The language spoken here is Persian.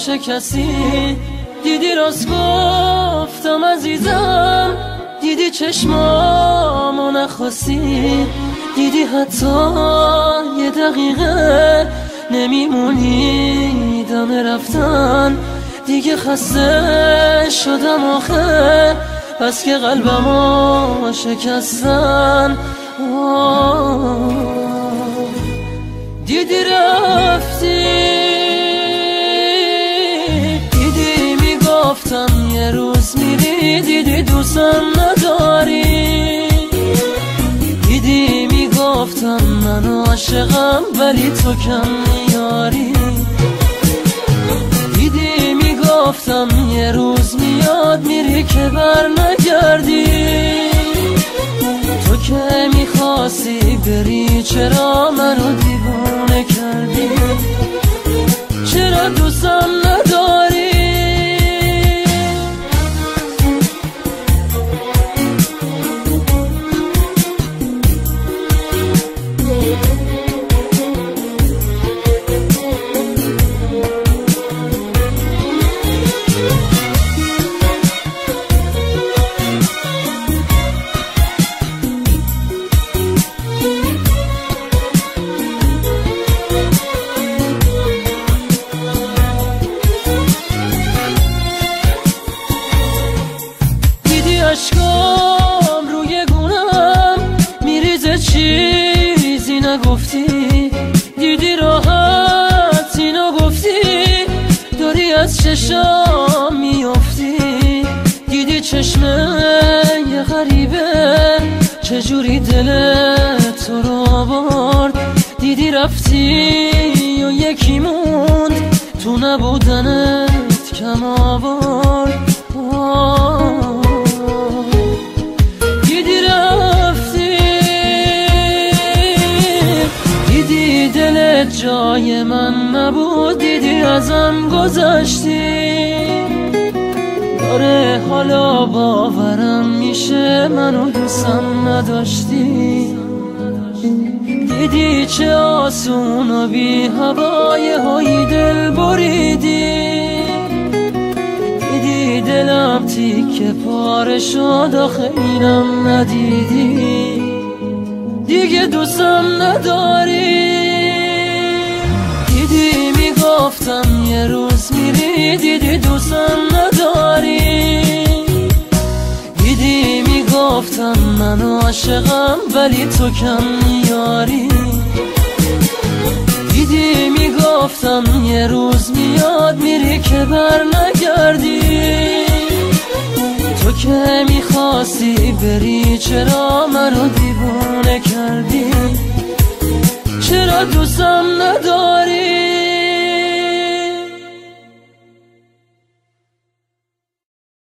شکستی، دیدی راست گفتم عزیزم، دیدی چشمامو نخواستی، دیدی حتی یه دقیقه نمیمونی دم رفتن. دیگه خسته شدم آخه، بس که قلبمو شکستن. دیدی رفتی، دیدی میگفتم یه روز میری، دیدی دوستم نداری، دیدی میگفتم من عاشقم ولی تو کم میاری، دیدی میگفتم یه روز میاد میری که بر نگردی. تو که میخواستی بری چرا منو دیوانه کردی؟ چرا دوستم نداری؟ اشکام روی گونم میریزه چیزی نگفتی، دیدی راحت اینو گفتی، داری از چشام میافتی، دیدی چشمه یه غریبه چجوری دلت تو رو آورد، دیدی رفتی و یکی موند تو نبودنت کم آورد. جای من نبود، دیدی ازم گذشتی، داره حالا باورم میشه منو دوستم نداشتی، دیدی چه آسون و بی هوای های دل بریدی، دیدی دلم تیکه پاره شد آخه اینم ندیدی، دیگه دوستم نداری. دیدی میگفتم یه روز میری، دیدی دوستم نداری، دیدی میگفتم من عاشقم ولی تو کم میاری، دیدی میگفتم یه روز میاد میری که بر نگردی. تو که میخواستی بری چرا منو دیوانه کردی؟ چرا دوستم نداری؟